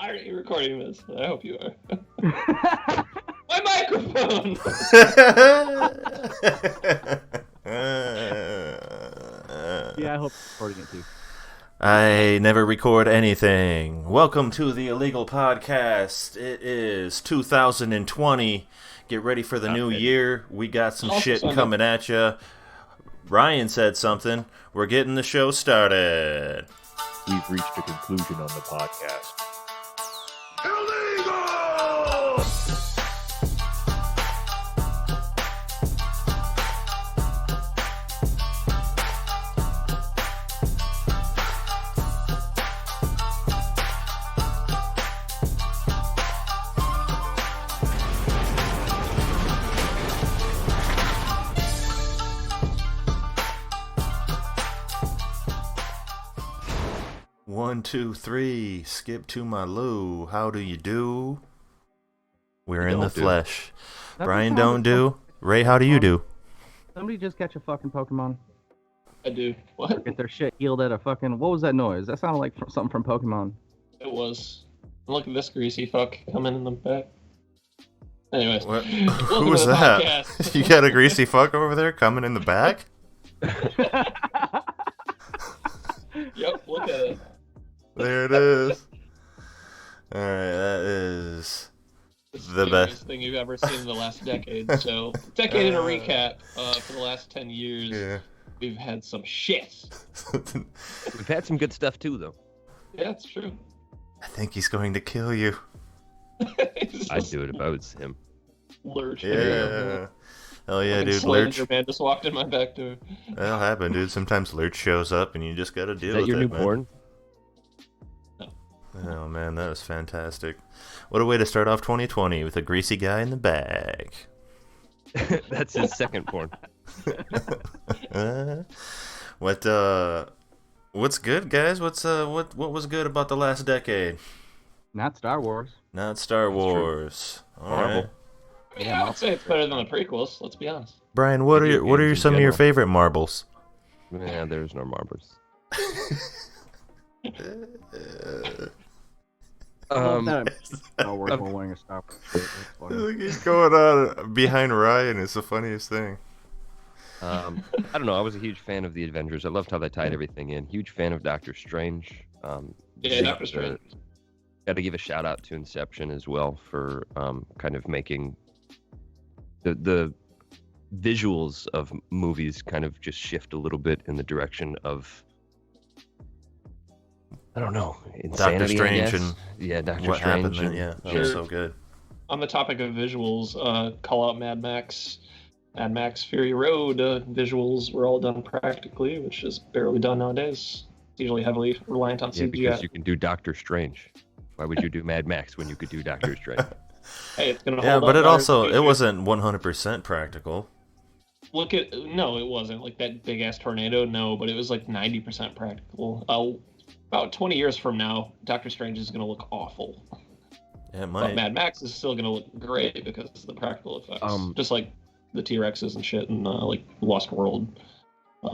Are you recording this? I hope you are. My microphone! Yeah, I hope you're recording it too. I never record anything. Welcome to the Illegal Podcast. It is 2020. Get ready for the new year. We got some shit coming at you. Ryan said something. We're getting the show started. We've reached a conclusion on the podcast. Illegal! 1, 2, 3. Skip to my loo. How do you do? We're in the flesh. Brian don't do. Ray, how do you do? Somebody just catch a fucking Pokemon. I do. What? Get their shit healed at a fucking... What was that noise? That sounded like something from Pokemon. It was. Look at this greasy fuck coming in the back. Anyways. What? welcome Who to was the that? podcast. You got a greasy fuck over there coming in the back? Yep, look at it. There it is. Alright, that is the best thing you've ever seen in the last decade. So, decade in a recap. For the last 10 years, Yeah. we've had some shit. We've had some good stuff too, though. Yeah, it's true. I think he's going to kill you. I'd do it if I was him. Lurch. Yeah. Hell yeah, Fucking dude. Slender Lurch. man just walked in my back door. That'll happen, dude. Sometimes Lurch shows up and you just gotta deal Is that with your it, new man. porn? Oh, man, that was fantastic. What a way to start off 2020 with a greasy guy in the bag. That's his second porn. What's good, guys? What was good about the last decade? Not Star Wars. Not Star Wars. All right. Yeah, I'd say it's better than the prequels, let's be honest. Brian, what Video are games in some of your general. favorite marbles? Yeah, there's no marbles. Star Wars while wearing a Star Wars shirt. That's funny. He's going on behind Ryan. It's the funniest thing. I don't know. I was a huge fan of the Avengers. I loved how they tied everything in. Huge fan of Doctor Strange. Yeah, Doctor Strange. Got to give a shout out to Inception as well for kind of making the visuals of movies kind of just shift a little bit in the direction of, I don't know, insanity, Doctor Strange I guess. and yeah, Doctor what Strange. happened then? and- Yeah, that Sure. was so good. On the topic of visuals, call out Mad Max. Mad Max Fury Road visuals were all done practically, which is barely done nowadays. It's usually heavily reliant on Yeah, CGI. because you can do Doctor Strange. Why would you do Mad Max when you could do Doctor Strange? Hey, it's gonna Yeah, hold but up it better also than it wasn't 100% practical. Look at no, it wasn't like that big ass tornado. No, but it was like 90% practical. About 20 years from now, Doctor Strange is gonna look awful. Yeah, it But might. Mad Max is still gonna look great because of the practical effects. Just like the T-Rexes and shit in like Lost World,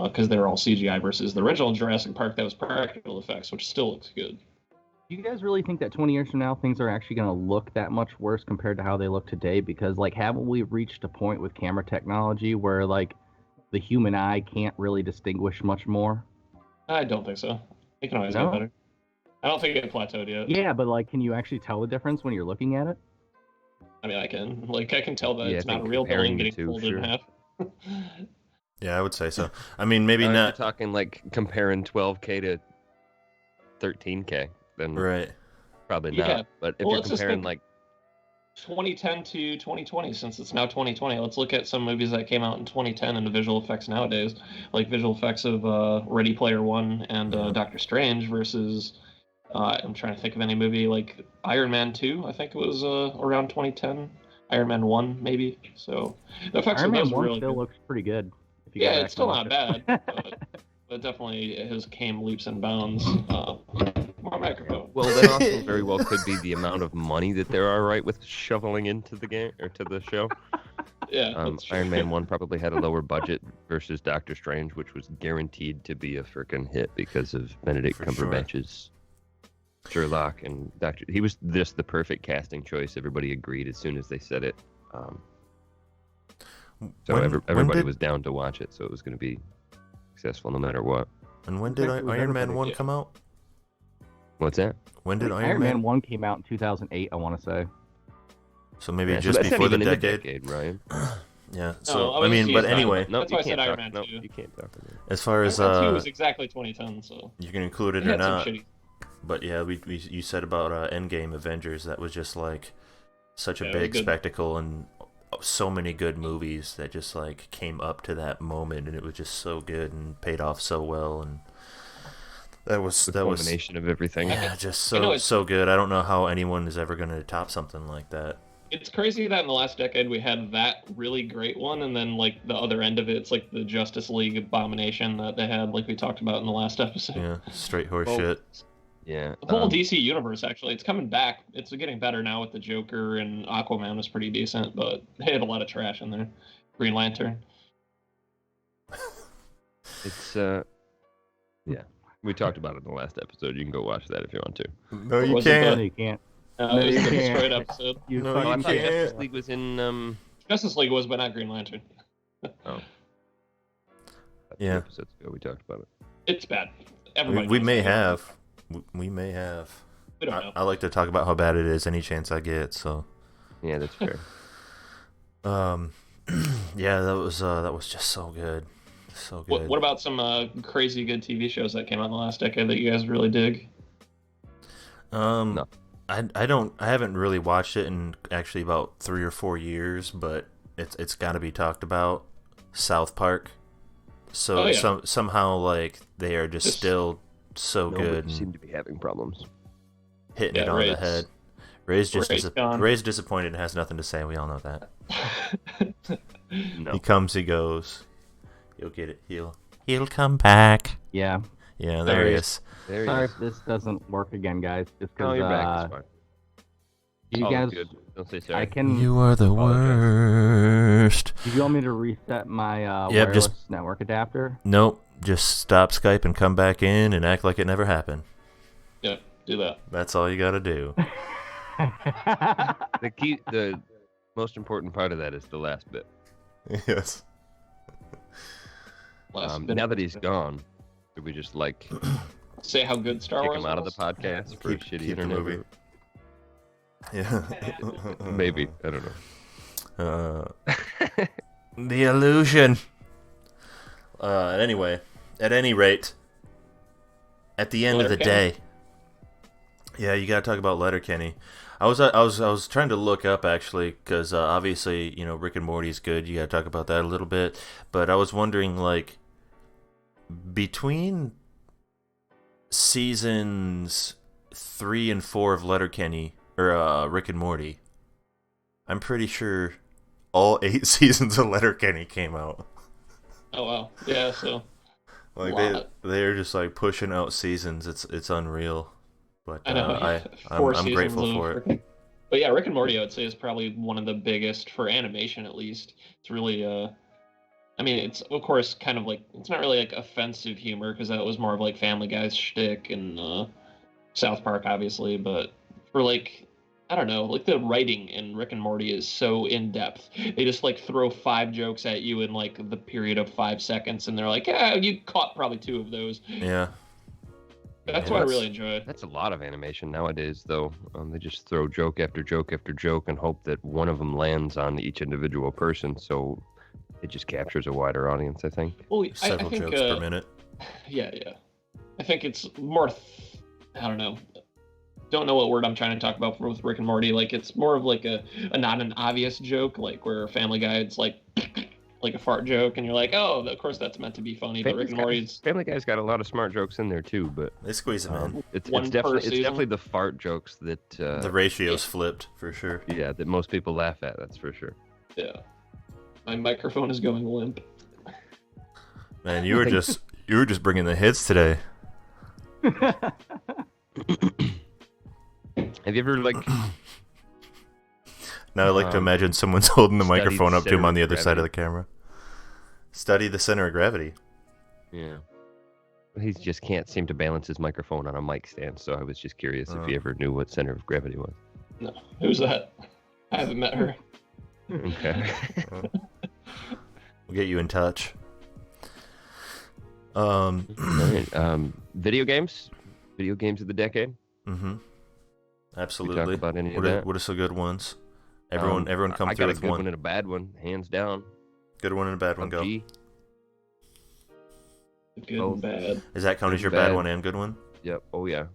because they're all CGI versus the original Jurassic Park that was practical effects, which still looks good. Do you guys really think that 20 years from now things are actually going to look that much worse compared to how they look today? Because, like, haven't we reached a point with camera technology where, like, the human eye can't really distinguish much more? I don't think so. It can always No? get better. I don't think it plateaued yet. Yeah, but, like, can you actually tell the difference when you're looking at it? I mean, I can tell that Yeah, it's I not a think real comparing building the getting two, folded in half. Yeah, I would say so. I mean, maybe If not. you're talking like comparing 12K to 13K, then Right. probably Yeah. not. But if Well, you're let's just comparing think- like 2010 to 2020, since it's now 2020, let's look at some movies that came out in 2010 and the visual effects nowadays, like visual effects of Ready Player One and Doctor Strange versus, I'm trying to think of any movie, like Iron Man 2, I think it was around 2010. Iron Man 1, maybe. So the effects Iron of Man those 1 really still good. looks pretty good. If you go Yeah, back it's still and not watch bad, it. but definitely it has came leaps and bounds. More microphone. well, that also very well could be the amount of money that there are right with shoveling into the game or to the show. Yeah, that's true. Iron Man 1 probably had a lower budget versus Doctor Strange, which was guaranteed to be a freaking hit because of Benedict For sure. Cumberbatch's Sherlock and Doctor. He was just the perfect casting choice. Everybody agreed as soon as they said it. So everybody was down to watch it, so it was going to be successful no matter what. And when did Iron Man 1 come out? What's that? When did Iron Man 1 came out in 2008, I want to say. So maybe Yeah, just so that's before not the even in decade. Ryan. Yeah. No, So I was mean, just but using anyway, No, That's you why I can't said talk. Iron Man No, 2. you can't talk about it. as far as Iron Man 2 was exactly 2010, so you can include it it or had some not. shitty. But yeah, you said about Endgame Avengers, that was just like such a Yeah, it was big good. spectacle, and so many good movies that just like came up to that moment, and it was just so good and paid off so well, and that was The combination of everything. yeah, just I know so it's- so good. I don't know how anyone is ever gonna top something like that. It's crazy that in the last decade we had that really great one, and then like the other end of it's like the Justice League abomination that they had, like we talked about in the last episode. Yeah, straight horse Well, shit. Yeah. The whole DC universe, actually, it's coming back. It's getting better now with the Joker, and Aquaman was pretty decent, but they had a lot of trash in there. Green Lantern. It's yeah. We talked about it in the last episode. You can go watch that if you want to. No, you you was it can't. No, you can't. It was you a can't. destroyed episode. You No, fucking you I thought can't. Justice League was in Justice League was, but not Green Lantern. a few Yeah. episodes ago we talked about it. It's bad. We, Everybody we knows may that. have. We may have. We don't know. I like to talk about how bad it is any chance I get. So, Yeah, that's fair. yeah, that was just so good, so good. What about some crazy good TV shows that came out in the last decade that you guys really dig? No. I haven't really watched it in actually about 3 or 4 years, but it's got to be talked about. South Park. So Oh, yeah. somehow like they are just Just- still so Nobody good, and seem to be having problems. hitting Yeah, it on the head. Ray's gone. Ray's disappointed and has nothing to say. We all know that. No. He comes, he goes. He'll get it. He'll come back. Yeah. Yeah, there There he he is. There he Sorry is. if this doesn't work again, guys. Just No, because you're back. It's fine. you Oh, guys, good. Don't say sorry. I can. You are the worst. Do you want me to reset my Yep, wireless just- network adapter? Nope. Just stop Skype and come back in and act like it never happened. Yeah, do that. That's all you gotta do. The most important part of that is the last bit. Yes. Last bit. Now that he's gone, should we just like Say how good Star kick Wars him out of the was? podcast for a shitty keep the internet? movie. Yeah. Maybe. I don't know. The illusion. Anyway, at any rate, at the end of the Letterkenny. day, yeah, you gotta talk about Letterkenny. I was trying to look up actually because obviously Rick and Morty is good. You gotta talk about that a little bit, but I was wondering like between seasons 3 and 4 of Letterkenny or Rick and Morty, I'm pretty sure all 8 seasons of Letterkenny came out. Oh wow. Yeah. So Like Lot. they're just like pushing out seasons. It's unreal. But I know. I'm seasons grateful of for it. Rick and- But yeah, Rick and Morty, I would say, is probably one of the biggest for animation, at least. It's really, I mean, it's of course kind of like it's not really like offensive humor because that was more of like Family Guy's shtick and South Park, obviously. But for like, I don't know, like the writing in Rick and Morty is so in depth. They just like throw 5 jokes at you in like the period of 5 seconds, and they're like, yeah, you caught probably 2 of those. Yeah. That's Yeah, what I that's- really enjoy. That's a lot of animation nowadays, though. They just throw joke after joke after joke and hope that one of them lands on each individual person. So it just captures a wider audience, I think. Well, I Several think, jokes per minute. Yeah. I think it's more. I don't know. Don't know what word I'm trying to talk about with Rick and Morty. Like it's more of like a not an obvious joke, like where Family Guy it's like a fart joke, and you're like, oh, of course that's meant to be funny. But Rick and Morty's Family Guy's got a lot of smart jokes in there too, but They squeeze them in. it's One per definitely season. the fart jokes that The ratio's flipped for sure. yeah, that most people laugh at. That's for sure. yeah. My microphone is going limp. Man, you were just bringing the hits today. Have you ever like Now I like to Um, imagine someone's holding the studied microphone up to him center on the of other side of gravity? the camera. Study the center of gravity. yeah? he just can't seem to balance his microphone on a mic stand. So I was just curious if he ever knew what center of gravity was. No. Who's that? I haven't met her. Okay. We'll get you in touch. Right. Video games of the decade. Mm-hmm. We Absolutely. talk about any of What that. are some good ones? Everyone come I through got a with good one. one and a bad one, hands down. Good one and a bad one. Go. PUBG. Good Both. and bad. Is that count as your Good, bad bad. one and good one? Yep. Oh yeah.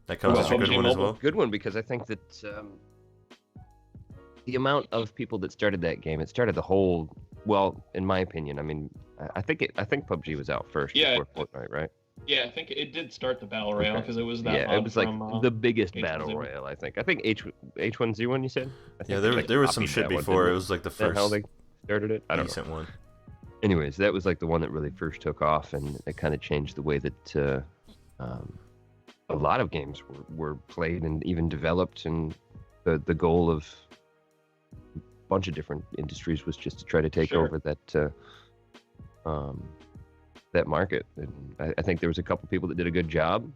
That counts Well, as your good PUBG one as Mobile. well. Good one, because I think that the amount of people that started that game, it started the whole. Well, in my opinion, I mean, I think PUBG was out first Yeah. before Fortnite, right? Yeah, I think it did start the battle royale Okay. because it was that. Yeah, mod it was like from, the biggest H1Z1. battle royale. I think H1Z1. You said? I think Yeah, they, like, there was some copied shit that one, before. didn't It was like the Is that how first they started it? I don't know. decent one. Anyways, that was like the one that really first took off, and it kind of changed the way that a lot of games were played and even developed. And the goal of a bunch of different industries was just to try to take Sure. over that market. And I think there was a couple people that did a good job.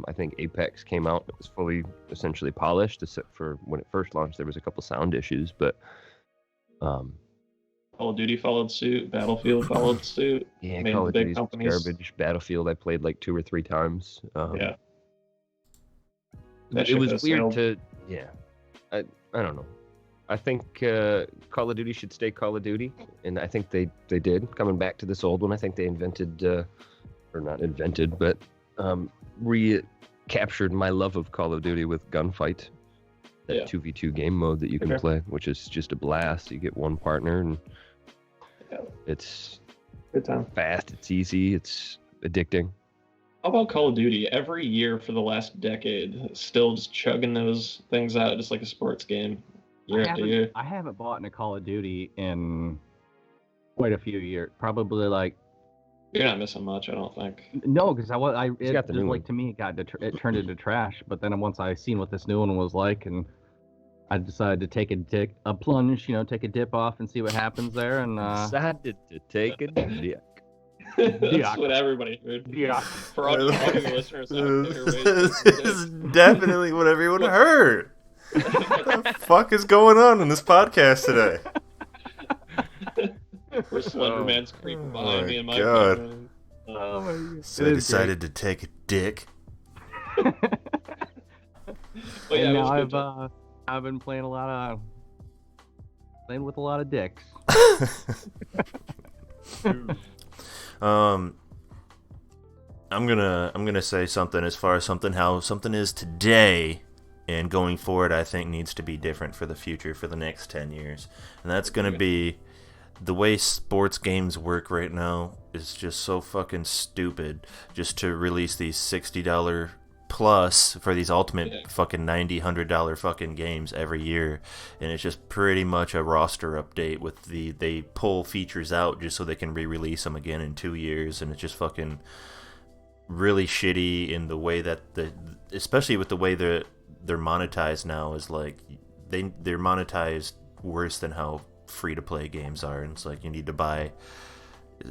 I think Apex came out; it was fully, essentially polished, except for when it first launched. There was a couple sound issues, but Call of Duty followed suit. Battlefield followed suit. yeah, Made Call the of big Duty's companies. garbage. Battlefield, I played like 2 or 3 times. Yeah. That It ship was has weird sailed. to, yeah. I don't know. I think Call of Duty should stay Call of Duty, and I think they did. Coming back to this old one, I think they invented, or not invented, but recaptured my love of Call of Duty with Gunfight, that Yeah. 2v2 game mode that you can Okay. play, which is just a blast. You get one partner, and Yeah. it's Good time. fast, it's easy, it's addicting. How about Call of Duty? Every year for the last decade, still just chugging those things out, just like a sports game, year after year. I haven't bought in a Call of Duty in quite a few years. Probably like You're not missing much, I don't think. no, because it got the just new like one. to me it turned into trash. But then once I seen what this new one was like, and I decided to take a plunge, take a dip off and see what happens there. And Decided to take a dip. That's Yuck. what everybody heard. yeah, For all audio listeners out there, This is definitely what everyone heard. What the fuck is going on in this podcast today? where Slender Man's creeping Oh behind my me in my God. bedroom. oh my god, So I decided to take a dick. But yeah, and it was now good. I've been playing with a lot of dicks. I'm gonna say something as far as how something is today and going forward. I think needs to be different for the future, for the next 10 years, and that's gonna be the way sports games work right now is just so fucking stupid. Just to release these $60 plus for these ultimate fucking $90, $100 fucking games every year, and it's just pretty much a roster update with they pull features out just so they can re-release them again in 2 years, and it's just fucking really shitty in the way that especially with the way they're monetized now is like they're monetized worse than how free to play games are. And it's like you need to buy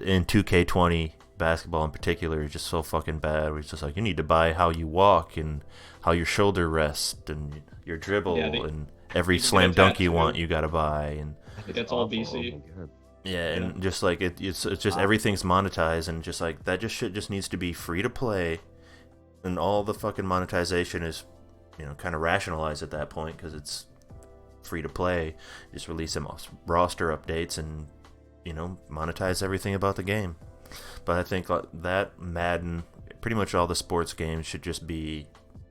in 2K20 basketball in particular is just so fucking bad. It's just like you need to buy how you walk and how your shoulder rests and your dribble and every you can slam get dunk you tattooed. want you gotta buy. And I think that's all BC. Oh my God. yeah, and just like it's just everything's monetized, and just like that shit just needs to be free to play, and all the fucking monetization is kind of rationalized at that point because it's free to play. Just release some roster updates and monetize everything about the game. But I think that Madden, pretty much all the sports games should just be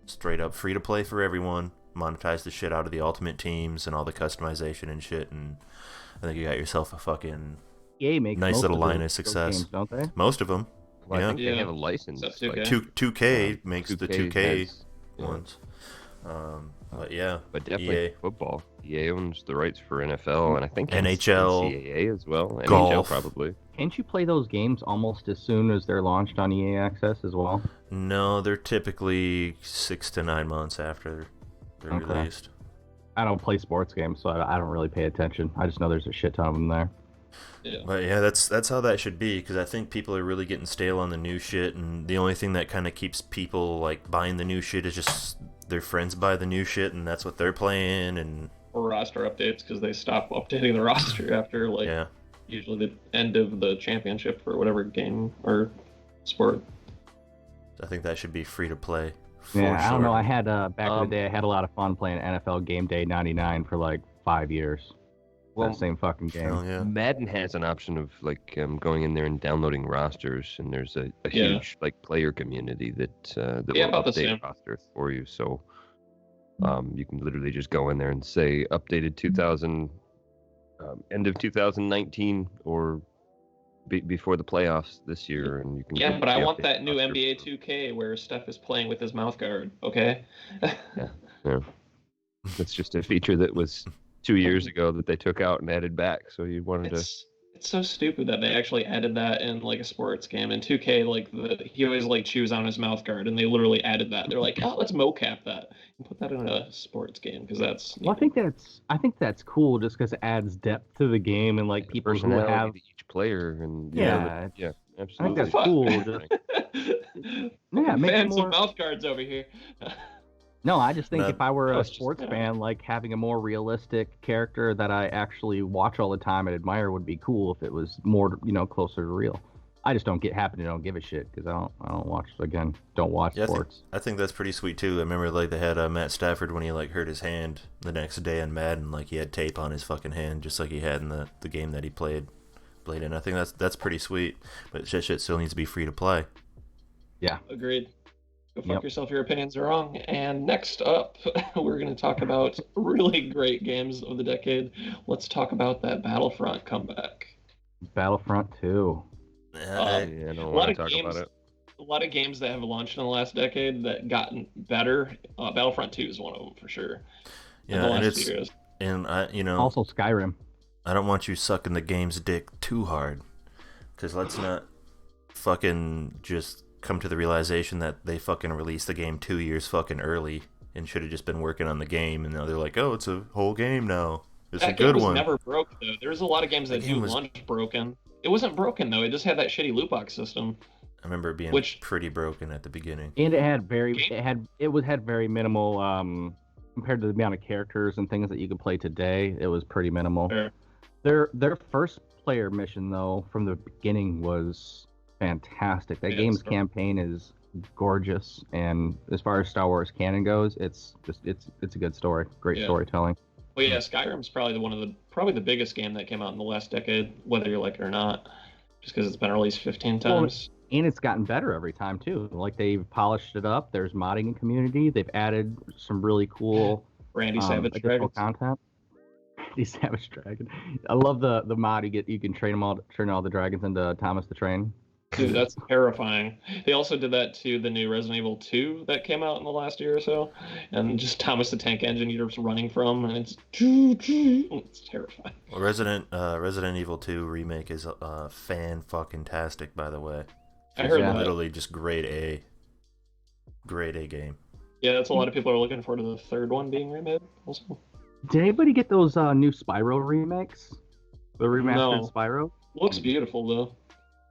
straight up free to play for everyone. Monetize the shit out of the ultimate teams and all the customization and shit, and I think you got yourself a fucking EA makes nice most little of line those of success. games, don't they? Most of them. Well, I Yeah. think they have a license. Except Like, 2K. 2K makes the 2K has- ones. But yeah, But definitely EA. football. EA owns the rights for NFL, and I think NHL, NCAA as well. NHL golf. probably. Can't you play those games almost as soon as they're launched on EA Access as well? No, they're typically 6 to 9 months after they're Okay. released. I don't play sports games, so I don't really pay attention. I just know there's a shit ton of them there. Yeah. But yeah, that's how that should be, because I think people are really getting stale on the new shit, and the only thing that kind of keeps people like buying the new shit is just their friends buy the new shit, and that's what they're playing, and Or roster updates because they stop updating the roster after like yeah. usually the end of the championship or whatever game or sport. I think that should be free to play. For Yeah, I don't sure. know. I had back in the day, I had a lot of fun playing NFL Game Day '99 for like 5 years. Well, That same fucking game. Hell yeah. Madden has an option of like going in there and downloading rosters, and there's a Yeah. huge like player community that Yeah, will about the update same. rosters for you. So you can literally just go in there and say updated 2000, end of 2019, or before the playoffs this year, and you can. Yeah, but I quickly want update that new roster NBA for- 2K where Steph is playing with his mouth guard. Okay. Yeah, that's just a feature that was 2 years ago that they took out and added back. So you wanted to. It's so stupid that they actually added that in like a sports game. In 2K, like he always like chews on his mouth guard, and they literally added that. They're like, oh, let's mocap that and put that in a sports game because that's. Well, I think that's cool just because it adds depth to the game and like people who personality have. to each player, and Yeah, yeah, I absolutely. think that's cool. Just, yeah, it makes it Fans more. of mouth guards over here. No, I just think No, if I were a it's just- sports yeah. fan, like having a more realistic character that I actually watch all the time and admire would be cool if it was more, closer to real. I just don't don't give a shit because I don't watch Yeah, sports. I think that's pretty sweet too. I remember like they had Matt Stafford when he like hurt his hand the next day in Madden, like he had tape on his fucking hand just like he had in the game that he played in. I think that's pretty sweet, but shit still needs to be free to play. Agreed. Go fuck Yep. yourself. Your opinions are wrong. And next up, we're going to talk about really great games of the decade. Let's talk about that Battlefront comeback. Battlefront 2. Yeah, Um, Yeah, I don't a lot want to of talk games, about it. a lot of games that have launched in the last decade that gotten better. Battlefront 2 is one of them for sure. In the yeah, and last it's few years. and I Also Skyrim. I don't want you sucking the game's dick too hard, because let's not fucking just come to the realization that they fucking released the game 2 years fucking early and should have just been working on the game, and now they're like, oh, it's a whole game now. It's That a game good was one. never broke though. There's a lot of games That that game do was- launch broken. It wasn't broken though. It just had that shitty loot box system. I remember it being Which- pretty broken at the beginning. And it had Game? had very minimal compared to the amount of characters and things that you could play today. It was pretty minimal. Fair. Their first player mission though from the beginning was fantastic. That Yeah, game's so- campaign is gorgeous, and as far as Star Wars canon goes, it's a good story. Great Yeah. storytelling. Well, yeah, Skyrim's probably the biggest game that came out in the last decade, whether you like it or not, just because it's been released 15 Well, times. And it's gotten better every time too. Like they've polished it up. There's modding community. They've added some really cool Randy Savage additional Dragons. content. Randy Savage Dragon. I love the mod you can turn all the dragons into Thomas the Train. Dude, that's terrifying. They also did that to the new Resident Evil 2 that came out in the last year or so, and just Thomas the Tank Engine you're just running from, and it's terrifying. Well, Resident Evil 2 remake is fan-fucking-tastic, by the way. I heard Yeah. that. Literally just grade A game. Yeah, that's a lot of people are looking forward to the third one being remade. Also, Did anybody get those new Spyro remakes? The remastered No. Spyro? looks beautiful though.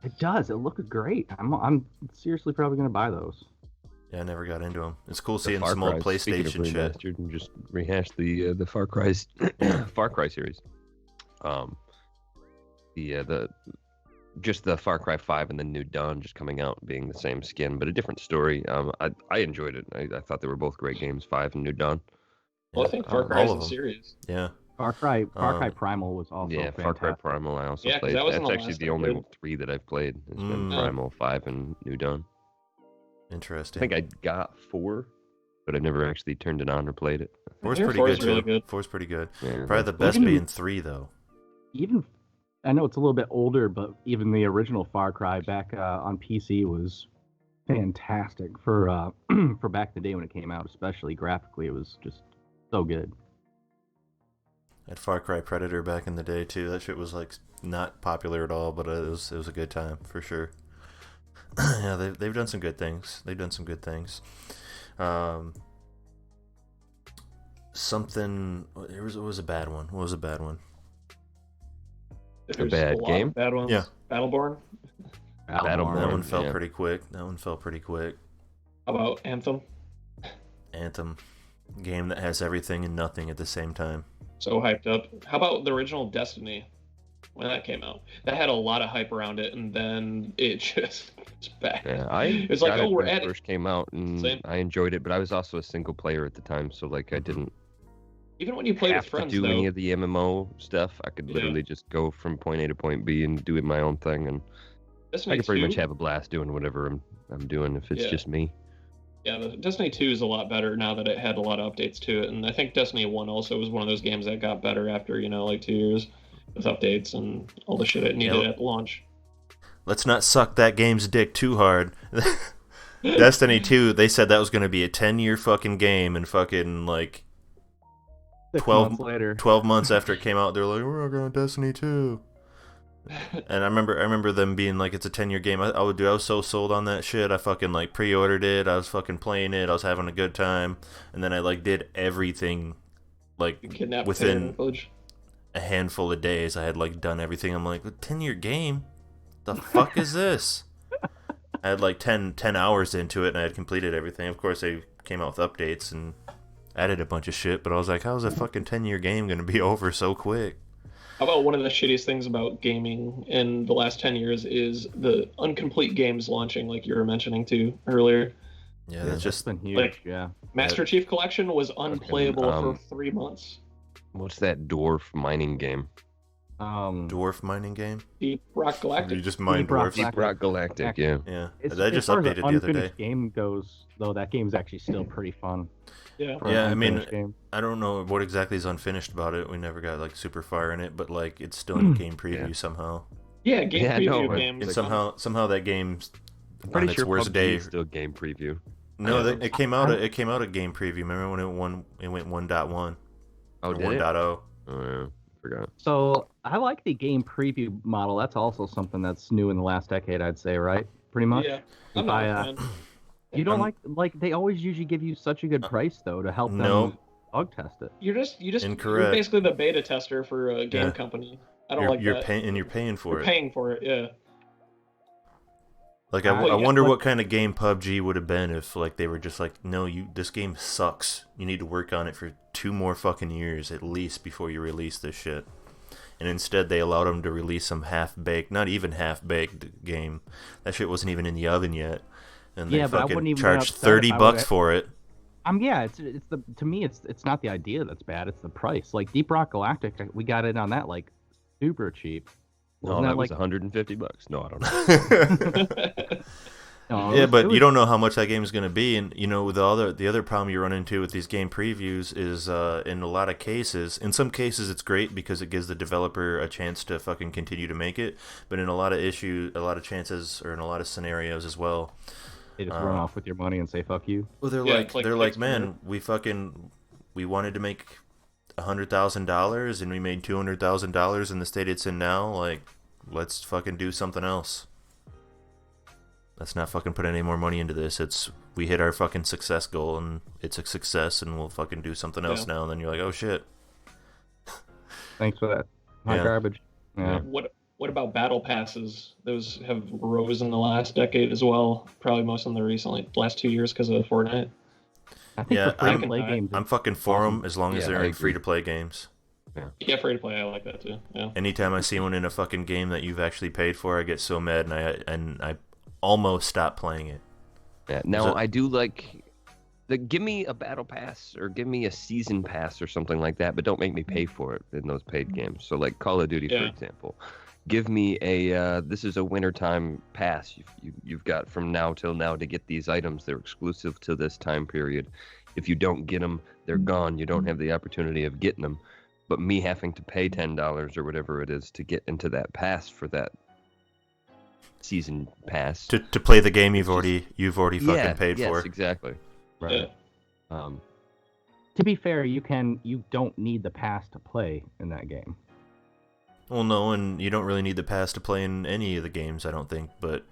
It does. It looks great. I'm seriously probably gonna buy those. Yeah, I never got into them. It's cool The seeing Far some old Cry, speaking of PlayStation shit. remastered, and just rehash the Far Cry Far Cry series. The Far Cry 5 and the New Dawn just coming out being the same skin but a different story. I enjoyed it. I thought they were both great games, 5 and New Dawn. Well, I think Far all Cry is of a them. series. Yeah. Far Cry Primal was also Yeah, fantastic. Far Cry Primal I also Yeah, 'cause played. that was in That's the actually last the only decade. 3 that I've played. It's been Mm. Primal, 5, and New Dawn. Interesting. I think I got 4, but I never actually turned it on or played it. Four's I hear pretty four's good really too. good. Four's pretty good. Yeah. Probably the best Even- being 3 though. Even I know it's a little bit older, but even the original Far Cry back on PC was fantastic for for back in the day when it came out, especially graphically. It was just so good. At Far Cry Predator back in the day too. That shit was like not popular at all, but it was a good time for sure. Yeah, they've done some good things. Something. It was a bad one. What was a bad one? There's bad a lot game? of bad ones. Yeah. Battleborn. Battleborn. That one fell yeah. pretty quick. How about Anthem? Anthem, game that has everything and nothing at the same time. So hyped up. How about the original Destiny when that came out? That had a lot of hype around it, and then it just was bad. Yeah, I It's like, got oh, it we're when it adding. first came out, and Same. I enjoyed it. But I was also a single player at the time, so like I didn't Even when you played have with friends, to do though. any of the MMO stuff. I could Yeah. literally just go from point A to point B and do it my own thing, and Destiny I could pretty 2, much have a blast doing whatever I'm doing if it's Yeah. just me. Yeah, the Destiny 2 is a lot better now that it had a lot of updates to it, and I think Destiny 1 also was one of those games that got better after, like 2 years with updates and all the shit it needed Yeah. at launch. Let's not suck that game's dick too hard. Destiny 2, they said that was going to be a 10-year fucking game, and fucking, like, 6 12 months later. 12 months after it came out, they're like, we're going to Destiny 2. And I remember them being like, it's a 10-year game. I was so sold on that shit. I fucking, like, pre-ordered it. I was fucking playing it. I was having a good time. And then I, like, did everything, like, Kidnapped within village. a handful of days. I had, like, done everything. I'm like, a 10-year game? The fuck is this? I had, like, 10 hours into it, and I had completed everything. Of course, they came out with updates and added a bunch of shit, but I was like, how is a fucking 10-year game going to be over so quick? How about one of the shittiest things about gaming in the last 10 years is the incomplete games launching, like you were mentioning too earlier. Yeah, Yeah, that's that's just... been huge. like- yeah. Master Chief Collection was unplayable for um, 3 months. What's that dwarf mining game? Dwarf mining game? Deep Rock You Galactic. just mine Deep Rock dwarfs? Galactic. Deep Rock Galactic, yeah. Yeah, It's, that as just far as updated an the other day. unfinished game goes, though, that game's actually still pretty fun. Yeah. for an Yeah, I mean, unfinished game. I don't know what exactly is unfinished about it. We never got like super far in it, but like it's still in game preview Yeah. somehow. Yeah, game Yeah, I preview know, games. And like, somehow that game's I'm on pretty its sure worst PUBG day. is still game preview. No, Yeah. it came out. It came out at game preview. Remember when it went 1.1 Oh, or did it? 1.0? Oh, yeah. Forgot. So I like the game preview model. That's also something that's new in the last decade, I'd say, right? Pretty much. Yeah. I'm If not I, a fan. You don't I'm- like they always usually give you such a good price though to help No. them bug test it. You're you're Incorrect. basically the beta tester for a game Yeah. company. I don't You're, like you're that. paying and you're paying for You're it. paying for it, yeah. Like Well, I yeah, wonder but- what kind of game PUBG would have been if like they were just like, no, this game sucks. You need to work on it for 2 more fucking years at least before you release this shit. And instead they allowed them to release some half-baked, not even half-baked game. That shit wasn't even in the oven yet. And they Yeah, but I wouldn't fucking even charged upset if $30 I bucks would've- for it. Yeah, it's the to me it's not the idea that's bad, it's the price. Like Deep Rock Galactic, we got it on that like super cheap. No, Wasn't that that was like $150. No, I don't know. no, Yeah, it but was- you don't know how much that game is going to be, and the other problem you run into with these game previews is in a lot of cases, in some cases it's great because it gives the developer a chance to fucking continue to make it, but in a lot of chances or in a lot of scenarios as well, they just run off with your money and say fuck you. well they're Yeah, like it's like they're like, Kickstarter. man, we wanted to make $100,000 and we made $200,000 in the state it's in now, like let's fucking do something else. Let's not fucking put any more money into this. We hit our fucking success goal and it's a success and we'll fucking do something else Yeah. now. And then you're like, oh shit. Thanks for that. Hot Yeah. garbage. Yeah. What about battle passes? Those have rose in the last decade as well. Probably most in the last 2 years because of Fortnite. I think Yeah, the free to I'm- play games. I'm fucking for them as long as Yeah, they're I in agree. free to play games. Yeah, free to play. I like that too. Yeah. Anytime I see one in a fucking game that you've actually paid for, I get so mad and I almost stop playing it. Yeah, now So- I do like give me a battle pass or give me a season pass or something like that, but don't make me pay for it in those paid games. So like Call of Duty, for Yeah. example, give me a this is a wintertime pass. You've got from now till now to get these items. They're exclusive to this time period. If you don't get them, they're gone. You don't have the opportunity of getting them. But me having to pay $10 or whatever it is to get into that pass for that season pass. To play the game you've already fucking yeah, paid yes, for. exactly. Yeah. Um, To be fair, you don't need the pass to play in that game. Well, no, and you don't really need the pass to play in any of the games, I don't think, but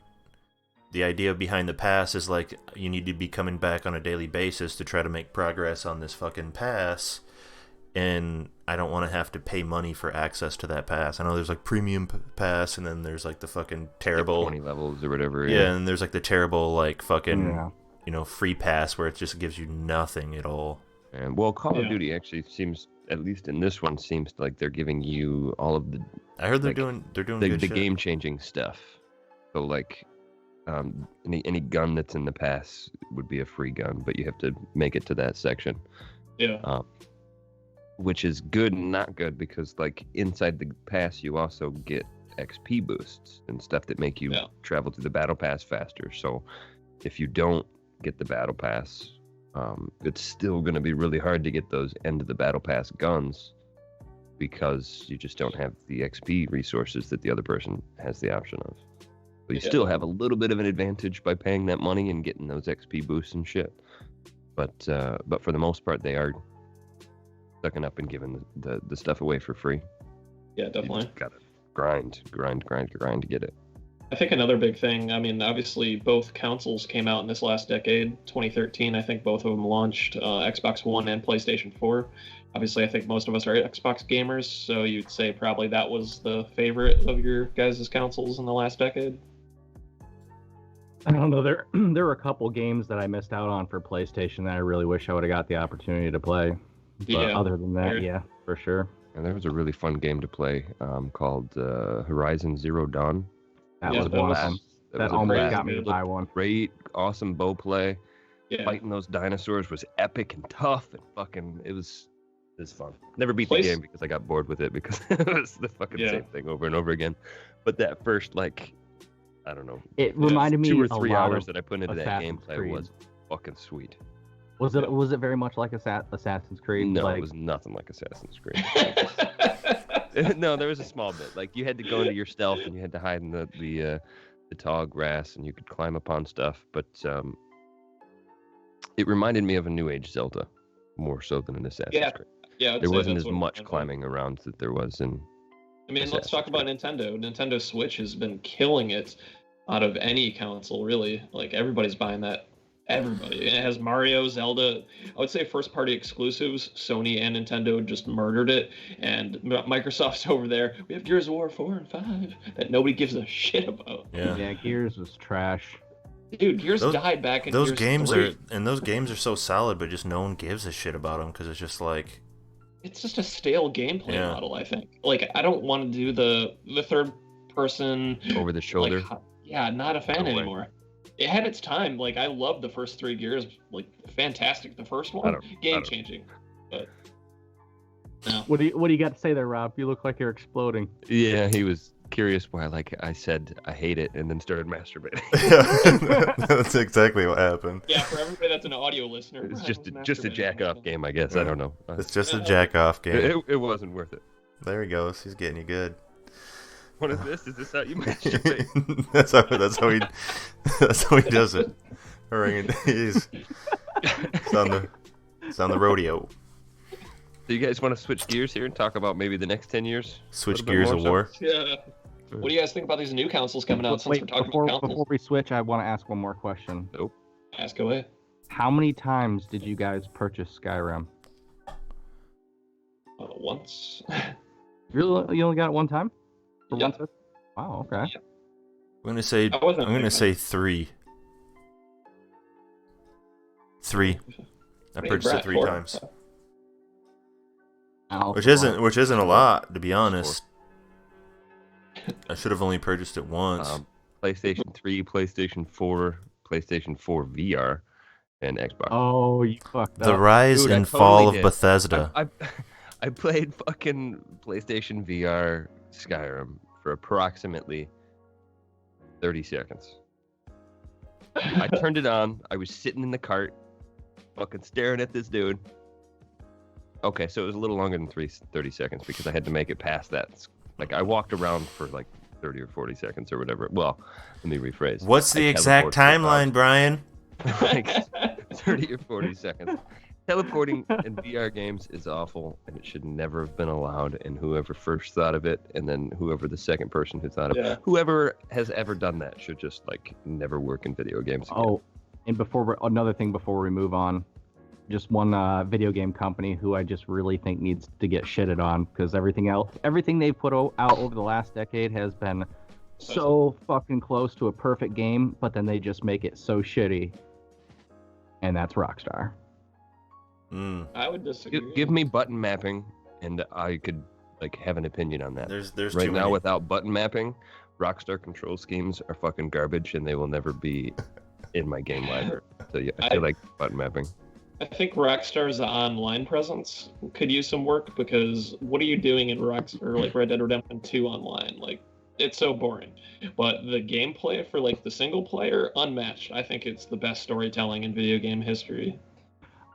the idea behind the pass is like you need to be coming back on a daily basis to try to make progress on this fucking pass, and I don't want to have to pay money for access to that pass. I know there's like premium pass, and then there's like the fucking terrible 20 levels or whatever. Yeah, and there's like the terrible like fucking Yeah. free pass where it just gives you nothing at all. And well, Call of Duty actually seems, at least in this one, seems like they're giving you all of the. I heard they're like, doing the good shit. game changing stuff. So like, any gun that's in the pass would be a free gun, but you have to make it to that section. Yeah. Which is good and not good, because like inside the pass you also get XP boosts and stuff that make you travel through the battle pass faster. So if you don't get the battle pass, it's still going to be really hard to get those end of the battle pass guns, because you just don't have the XP resources that the other person has the option of. But you still have a little bit of an advantage by paying that money and getting those XP boosts and shit. But for the most part, they are sucking up and giving the stuff away for free. Yeah, definitely. You just gotta grind to get it. I think another big thing, I mean, obviously both consoles came out in this last decade. 2013, I think both of them launched, Xbox One and PlayStation 4. Obviously, I think most of us are Xbox gamers, so you'd say probably that was the favorite of your guys' consoles in the last decade? I don't know. There were a couple games that I missed out on for PlayStation that I really wish I would have got the opportunity to play. But other than that, yeah, for sure. And there was a really fun game to play called Horizon Zero Dawn. That was one of them. That almost got me to buy one. Great, awesome bow play. Fighting those dinosaurs was epic and tough, and fucking it was fun. Never beat the game because I got bored with it, because it was the fucking same thing over and over again. But that first, like, I don't know, it reminded me 2 or 3 hours that I put into Assassin's that gameplay was fucking sweet. Was it very much like Assassin's Creed? No, it was nothing like Assassin's Creed. No, there was a small bit. Like, you had to go into your stealth and you had to hide in the tall grass, and you could climb upon stuff. But it reminded me of a New Age Zelda more so than an Assassin's Creed. Yeah, there wasn't as much climbing around that there was in. I mean, let's talk about Nintendo. Nintendo Switch has been killing it out of any console, really. Like, everybody's buying that. Everybody. It has Mario, Zelda. I would say first-party exclusives, Sony and Nintendo just murdered it. And Microsoft's over there. We have Gears of War 4 and 5 that nobody gives a shit about. Yeah, Gears was trash. Dude, Gears died back in those Gears games 3. those games are so solid, but just no one gives a shit about them because it's just like. It's just a stale gameplay model, I think. Like, I don't want to do the third person over the shoulder. Like, not a fan anymore. It had its time. Like, I loved the first 3 Gears. Like, fantastic. The first one, game changing. But no. What do you got to say there, Rob? You look like you're exploding. Yeah, he was curious why. Like, I said I hate it, and then started masturbating. That's exactly what happened. Yeah, for everybody that's an audio listener, it's just a jack off game, I guess. I don't know. It's just a jack off game. It wasn't worth it. There he goes. He's getting you good. What is this? Is this how you masturbate? that's how he does it. He's on the rodeo. So you guys want to switch gears here and talk about maybe the next 10 years? Switch gears of war. Yeah. What do you guys think about these new consoles coming out? Since we're talking about consoles? Before we switch, I want to ask one more question. Nope. Ask away. How many times did you guys purchase Skyrim? Once. You only got it one time? Yeah. Wow. Okay. Yeah. I'm gonna say 3. 3. I purchased it 3 times. Which isn't a lot, to be honest. I should have only purchased it once. PlayStation 3, PlayStation 4, PlayStation 4 VR, and Xbox. Oh, you fucked up. The rise and fall of Bethesda. I played fucking PlayStation VR Skyrim for approximately 30 seconds. I turned it on. I was sitting in the cart, fucking staring at this dude. Okay, so it was a little longer than 30 seconds because I had to make it past that. Like, I walked around for like 30 or 40 seconds or whatever. Well, let me rephrase. What's the exact timeline, Brian? Like 30 or 40 seconds. Teleporting in VR games is awful, and it should never have been allowed. And whoever first thought of it, and then whoever the second person who thought of it, whoever has ever done that should just like never work in video games again. Oh, and another thing before we move on, just one video game company who I just really think needs to get shitted on because everything they've put out over the last decade has been so fucking close to a perfect game, but then they just make it so shitty. And that's Rockstar. I would disagree. Give me button mapping, and I could like have an opinion on that. There's right too now many. without button mapping, Rockstar control schemes are fucking garbage, and they will never be in my game library. So yeah, I feel like button mapping. I think Rockstar's online presence could use some work because what are you doing in Rockstar like Red Dead Redemption 2 online? Like, it's so boring. But the gameplay for like the single player, unmatched. I think it's the best storytelling in video game history.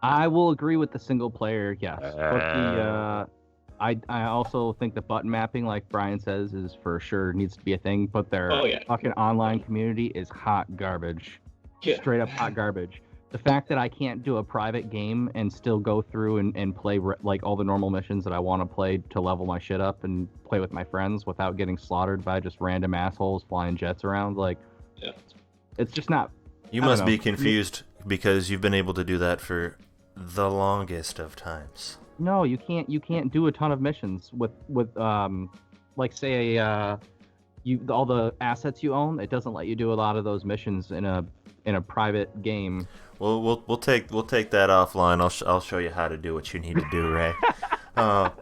I will agree with the single player, yes. But I also think the button mapping, like Brian says, is for sure needs to be a thing. But their fucking online community is hot garbage. Yeah. Straight up hot garbage. The fact that I can't do a private game and still go through and play like all the normal missions that I want to play to level my shit up and play with my friends without getting slaughtered by just random assholes flying jets around, like, it's just not. You must be confused because you've been able to do that for the longest of times. No, you can't do a ton of missions with like say all the assets you own. It doesn't let you do a lot of those missions in a private game. Well, we'll take that offline. I'll show you how to do what you need to do, Ray. But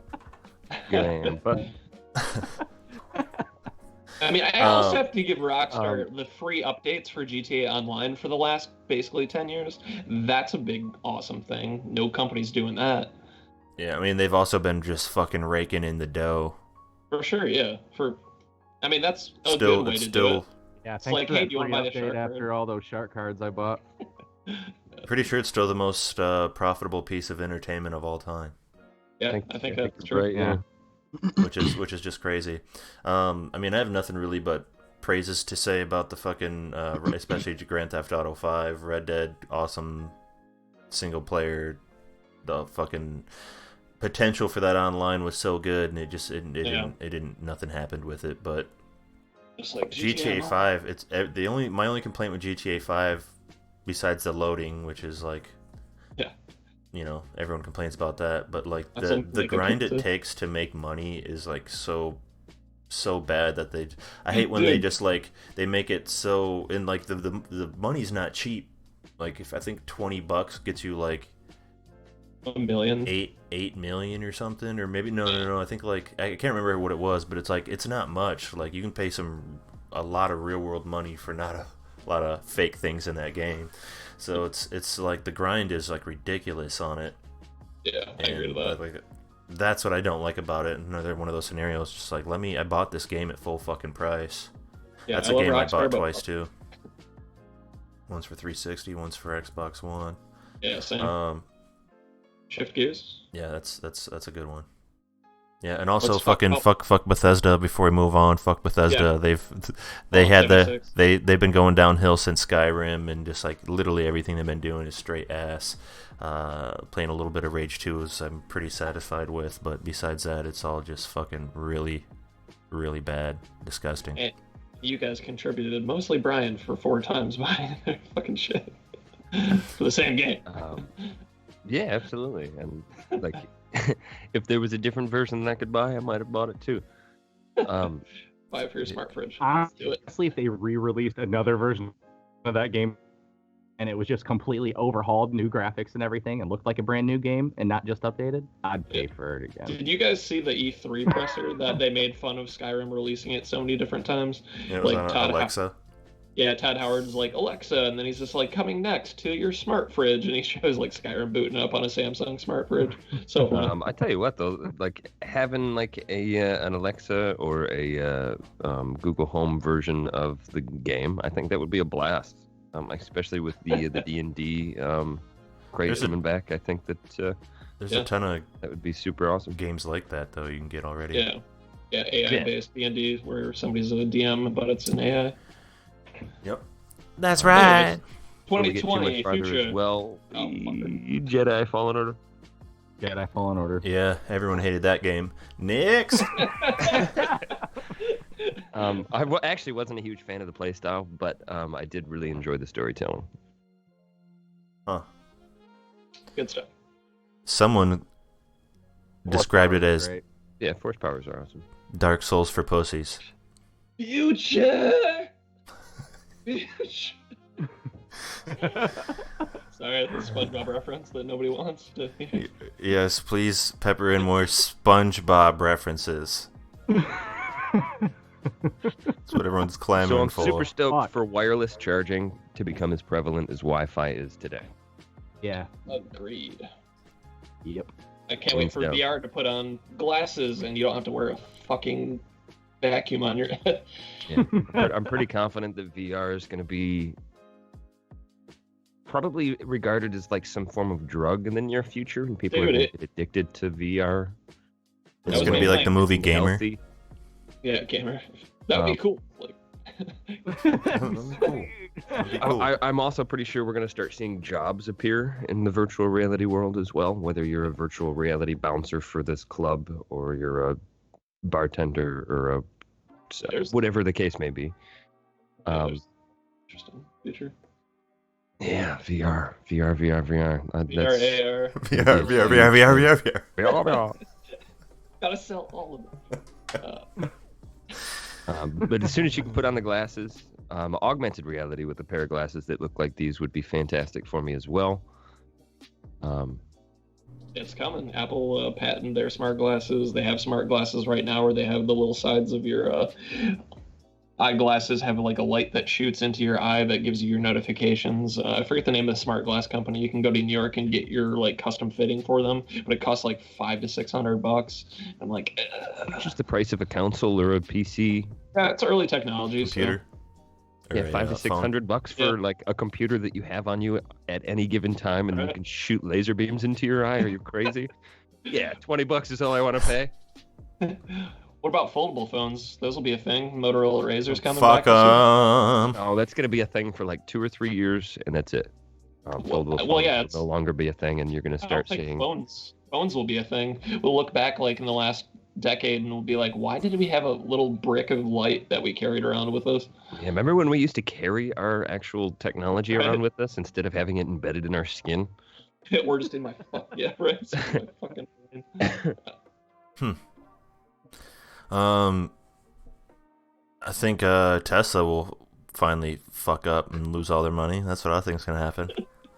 I mean, I also have to give Rockstar the free updates for GTA Online for the last basically 10 years. That's a big, awesome thing. No company's doing that. Yeah, I mean, they've also been just fucking raking in the dough. For sure, yeah. I mean, that's a good way to do it. Yeah, it's like, hey, do you want to buy the shark card? After all those shark cards I bought. Pretty sure it's still the most profitable piece of entertainment of all time. Yeah, I think that's true. Right, yeah. which is just crazy. I mean, I have nothing really but praises to say about the fucking, especially Grand Theft Auto 5, Red Dead, awesome single player. The fucking potential for that online was so good, and nothing happened with it. But just like GTA 5, it's my only complaint with GTA 5, besides the loading, which is like, you know, everyone complains about that, but like the grind it takes to make money is like so bad that I hate when they just like they make it so, and like the money's not cheap. Like, if I think $20 gets you like $1 million, 8 million or something, or maybe no, I think like I can't remember what it was, but it's like it's not much. Like, you can pay a lot of real world money for not a lot of fake things in that game. So it's like the grind is like ridiculous on it. Yeah, I agree with that. Like, that's what I don't like about it. Another one of those scenarios, just like, I bought this game at full fucking price. Yeah, that's a game I bought twice too. One's for 360, one's for Xbox One. Yeah, same. Shift Gears. Yeah, that's a good one. Yeah, and also fuck Bethesda before we move on. Fuck Bethesda. Yeah. They've been going downhill since Skyrim, and just like literally everything they've been doing is straight ass. Playing a little bit of Rage 2 is I'm pretty satisfied with, but besides that, it's all just fucking really, really bad, disgusting. And you guys contributed, mostly Brian, for 4 times buying their fucking shit for the same game. Yeah, absolutely. And like, if there was a different version that I could buy, I might have bought it too. Buy it for your smart fridge. Do it. Honestly, if they re-released another version of that game and it was just completely overhauled, new graphics and everything, and looked like a brand new game and not just updated, I'd pay for it again. Did you guys see the E3 presser that they made fun of Skyrim releasing it so many different times? Yeah, it was like on Alexa. Yeah, Todd Howard's like, Alexa, and then he's just like, coming next to your smart fridge, and he shows like Skyrim booting up on a Samsung smart fridge. So I tell you what though, like having like an Alexa or a Google Home version of the game, I think that would be a blast. Especially with the D&D craze coming back, I think that there's a ton of that would be super awesome games like that though you can get already. Yeah, AI-based D&D where somebody's a DM but it's an AI. Yep, that's right. 2020 future. As well, Jedi Fallen Order. Jedi Fallen Order. Yeah, everyone hated that game. Next. I actually wasn't a huge fan of the playstyle, but I did really enjoy the storytelling. Huh. Good stuff. Someone described it as Great. Yeah, force powers are awesome. Dark Souls for pussies. Future. Sorry, the SpongeBob reference that nobody wants to hear. Yes, please pepper in more SpongeBob references. That's what everyone's clamoring So I'm for. super stoked Fuck. for wireless charging to become as prevalent as Wi-Fi is today. Yeah. Agreed. Yep. I can't wait for Yeah. VR to put on glasses and you don't have to wear a fucking vacuum on your head. But I'm pretty confident that VR is going to be probably regarded as like some form of drug in the near future, and people are Dude, going to get addicted to VR. That It's was gonna be my like the movie Being Gamer. healthy. Yeah, gamer. That would be cool. Like, I'm also pretty sure we're going to start seeing jobs appear in the virtual reality world as well, whether you're a virtual reality bouncer for this club or you're a bartender or There's- whatever the case may be. there's interesting future. Yeah, VR. That's VR, AR. VR. Gotta sell all of them. But as soon as you can put on the glasses, augmented reality with a pair of glasses that look like these would be fantastic for me as well. It's coming. Apple patented their smart glasses. They have smart glasses right now where they have the little sides of your eyeglasses have like a light that shoots into your eye that gives you your notifications. I forget the name of the smart glass company. You can go to New York and get your like custom fitting for them, but it costs like $500 to $600. I'm like, Just the price of a console or a PC. yeah, it's early technology. Computer. Yeah, Or a, $500 to phone. $600 for Yeah. like a computer that you have on you at any given time, and you Right. can shoot laser beams into your eye. Are you crazy? Yeah, $20 is all I want to pay. What about foldable phones? Those will be a thing. Motorola Razr's coming Fuck back. this year. 'em. Oh, that's gonna be a thing for like 2 or 3 years, and that's it. Foldable well, yeah, phones it's- will no longer be a thing, and you're gonna I don't start think seeing. phones will be a thing. We'll look back like in the last decade and we'll be like, why did we have a little brick of light that we carried around with us? Yeah, remember when we used to carry our actual technology Right. around with us instead of having it embedded in our skin? We're just in my yeah, right. It's in my fucking brain. I think Tesla will finally fuck up and lose all their money. That's what I think is gonna happen.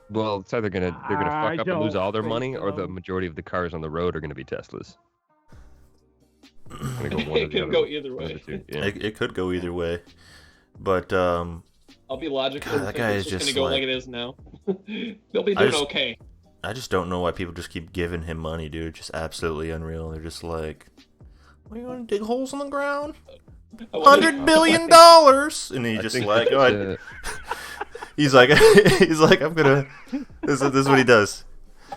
Well, it's either they're gonna I fuck up and lose don't all their think money, or the so. majority of the cars on the road are gonna be Teslas. Gonna go one or It the can other. go either One of way. the two, yeah. It could go either way, but I'll be logical. God, and that think guy it's is just just gonna go like- like it is now. They'll be I doing just- okay. I just don't know why people just keep giving him money, dude. Just absolutely unreal. They're just like, "What, are you gonna dig holes in the ground? I wonder- $100 billion!" And he I just think like, that, oh, he's like, I'm gonna. This is what he does.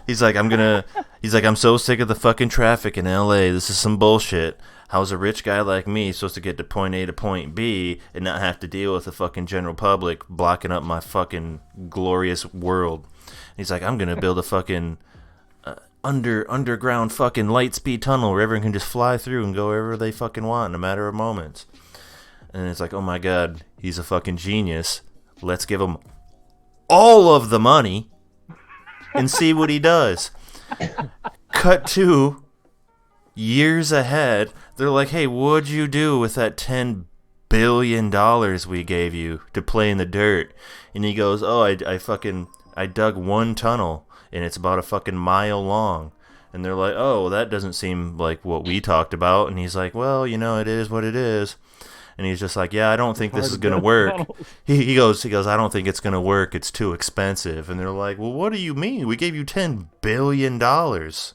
He's like, I'm so sick of the fucking traffic in LA. This is some bullshit. How's a rich guy like me supposed to get to point A to point B and not have to deal with the fucking general public blocking up my fucking glorious world? And he's like, I'm gonna build a fucking underground fucking light speed tunnel where everyone can just fly through and go wherever they fucking want in a matter of moments. And it's like, oh my god, he's a fucking genius. Let's give him all of the money and see what he does. Cut to years ahead. They're like, hey, what'd you do with that $10 billion we gave you to play in the dirt? And he goes, oh, I dug one tunnel and it's about a fucking mile long. And they're like, oh, that doesn't seem like what we talked about. And he's like, well, it is what it is. And he's just like, yeah, I don't think this is going to work. He goes, I don't think it's going to work. It's too expensive. And they're like, well, what do you mean? We gave you $10 billion. What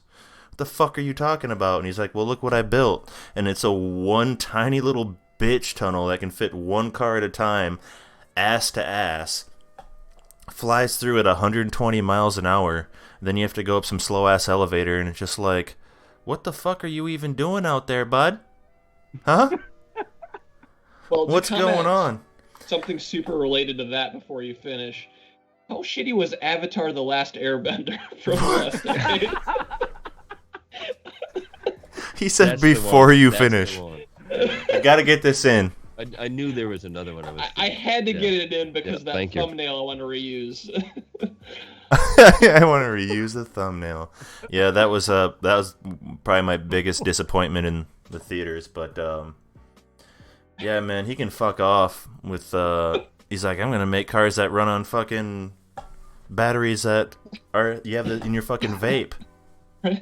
the fuck are you talking about? And he's like, well, look what I built. And it's a one tiny little bitch tunnel that can fit one car at a time, ass to ass. Flies through at 120 miles an hour. Then you have to go up some slow ass elevator, and it's just like, what the fuck are you even doing out there, bud? Huh? Well, to What's comment going on? Something super related to that before you finish. How shitty was Avatar: The Last Airbender from the last decade? He said That's the before one. you That's the finish. one. I gotta get this in. I knew there was another one. I had to Yeah. get it in because Yeah, that thank you. thumbnail I want to reuse. I want to reuse the thumbnail. Yeah, that was probably my biggest disappointment in the theaters. But yeah, man, he can fuck off with. He's like, I'm gonna make cars that run on fucking batteries that you have in your fucking vape. We're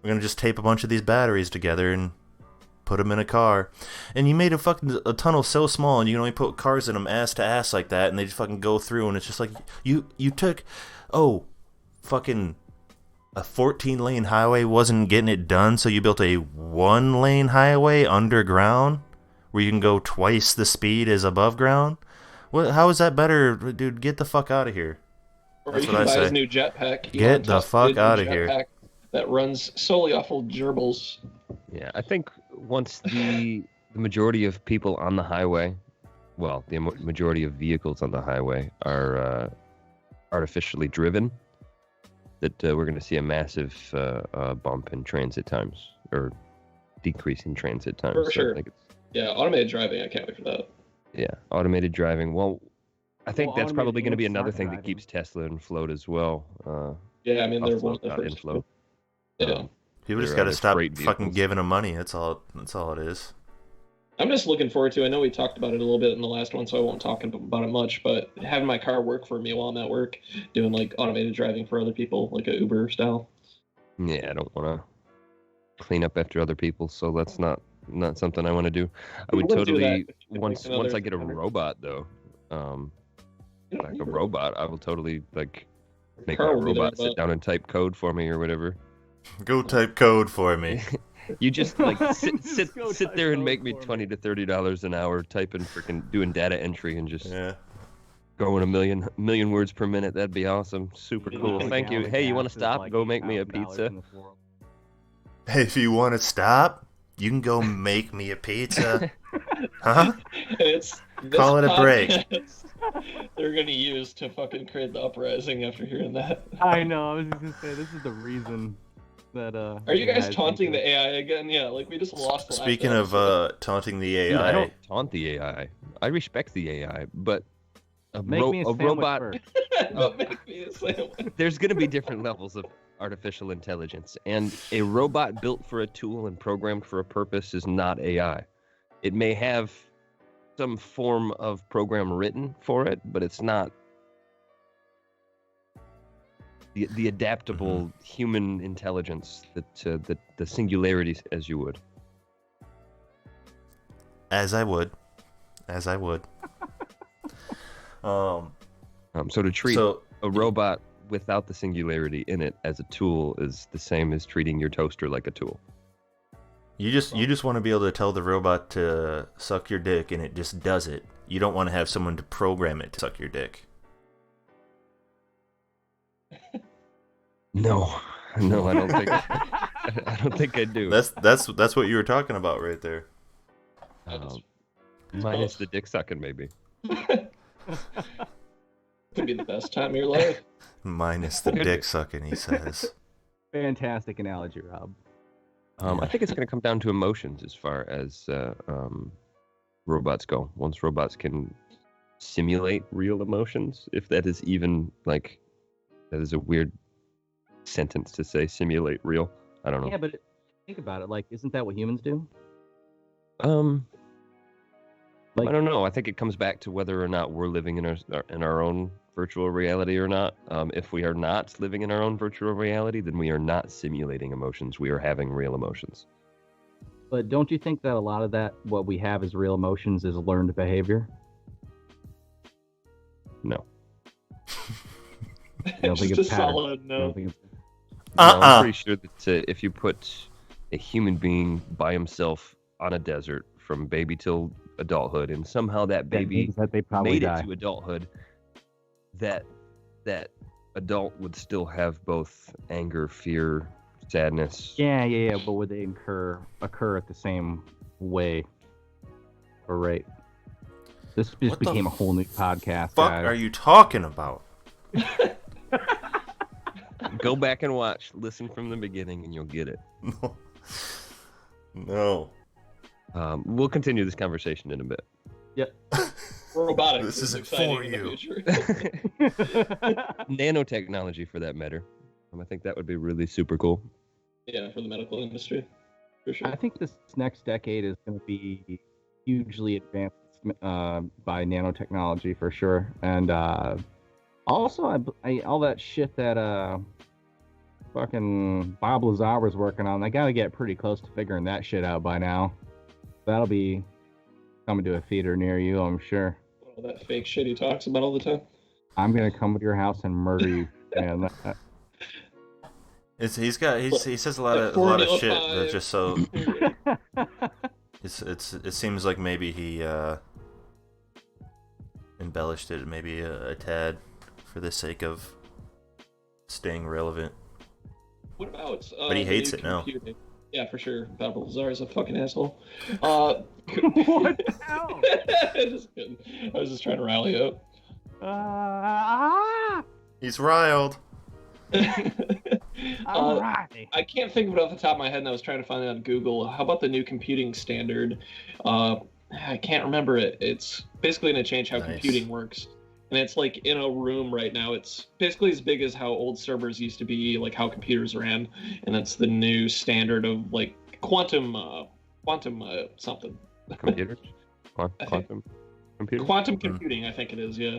gonna just tape a bunch of these batteries together and put them in a car. And you made a tunnel so small, and you can only put cars in them ass to ass like that, and they just fucking go through, and it's just like you took, fucking a 14-lane highway wasn't getting it done, so you built a 1-lane highway underground where you can go twice the speed as above ground. How is that better, dude? Get the fuck out of here. Or That's you what can I buy say. his new jetpack. Get the fuck out of here. That runs solely off of gerbils. Yeah, I think once the majority of people on the highway, well, the majority of vehicles on the highway are artificially driven, that we're going to see a massive bump in transit times, or decrease in transit times. For sure. I think Yeah, automated driving. I can't wait for that. yeah, automated driving. Well, I think that's probably automated going to be and another smart thing that driving. keeps Tesla afloat as well. Yeah, I mean they're one Afloat, of the not first. infloat. Yeah, People just They're gotta stop freight fucking vehicles. giving them money. That's all it is. I'm just looking forward to. I know we talked about it a little bit in the last one, so I won't talk about it much. But having my car work for me while I'm at work, doing like automated driving for other people, like a Uber style. Yeah, I don't want to clean up after other people, so that's not something I want to do. I would wouldn't do that totally if you could once make another I get a 100. robot though, You don't like need a robot, I will totally like make car my will be there, robot sit but- down and type code for me or whatever. Go type code for me. You just like sit go sit type there and code make me for me. $20 to $30 an hour typing doing data entry and just Yeah. going a million words per minute. That'd be awesome. Super cool. Like Thank you. gallon Hey, you gas want to is stop? like Go make me a $8,000 pizza. in this world. Hey, if you want to stop, you can go make me a pizza. Huh? It's this Call it a break. podcast They're gonna use to fucking create the uprising after hearing that. I know. I was just gonna say this is the reason that. Are you guys AI is taunting the thinking- AI again? Yeah, like we just lost. The last Speaking of episode. taunting the Dude, I AI, don't taunt the AI. I respect the AI, but Make me a sandwich robot. first. But make me a sandwich. There's going to be different levels of artificial intelligence, and a robot built for a tool and programmed for a purpose is not AI. It may have some form of program written for it, but it's not the adaptable human intelligence that the singularities, as you would. as I would. So to treat So a robot without the singularity in it as a tool is the same as treating your toaster like a tool. you just want to be able to tell the robot to suck your dick, and it just does it. You don't want to have someone to program it to suck your dick. No, I don't think I don't think I do. That's what you were talking about right there. Minus the dick sucking, maybe. Could be the best time of your life. Minus the dick sucking, he says. Fantastic analogy, Rob. I think it's going to come down to emotions as far as robots go. Once robots can simulate real emotions, if that is even like, that is a weird sentence to say, simulate real. I don't know. Yeah, but think about it. Like, isn't that what humans do? Like, I don't know. I think it comes back to whether or not we're living in our own virtual reality or not. If we are not living in our own virtual reality, then we are not simulating emotions. We are having real emotions. But don't you think that a lot of that, what we have as real emotions, is learned behavior? No. You don't think Just it's a pattern? solid You no. don't think it's... No, I'm pretty sure that if you put a human being by himself on a desert from baby till adulthood, and somehow that baby means that they probably made die. it to adulthood, that adult would still have both anger, fear, sadness. Yeah. But would they occur at the same way or rate? This just What the became a whole new podcast, Fuck guys. are you talking about? Go back and watch. Listen from the beginning, and you'll get it. No. We'll continue this conversation in a bit. Yep. Robotics This is isn't exciting for in the you. future. Nanotechnology for that matter. I think that would be really super cool. Yeah, for the medical industry, for sure. I think this next decade is going to be hugely advanced by nanotechnology for sure, and also all that shit that fucking Bob Lazar was working on. I got to get pretty close to figuring that shit out by now. That'll be coming to a theater near you, I'm sure. All that fake shit he talks about all the time. I'm gonna come to your house and murder you, man. He says a lot of shit that's just so. It seems like maybe he embellished it maybe a tad for the sake of staying relevant. What about? But he hates it now. Yeah, for sure. Bob Lazar is a fucking asshole. What the hell? Just kidding. I was just trying to rally up. He's riled. Alright. I can't think of it off the top of my head, and I was trying to find it on Google. How about the new computing standard? I can't remember it. It's basically going to change how computing works. And it's like in a room right now. It's basically as big as how old servers used to be, like how computers ran. And it's the new standard of like quantum something. Computers? Quantum computing? Quantum computing, I think it is, yeah.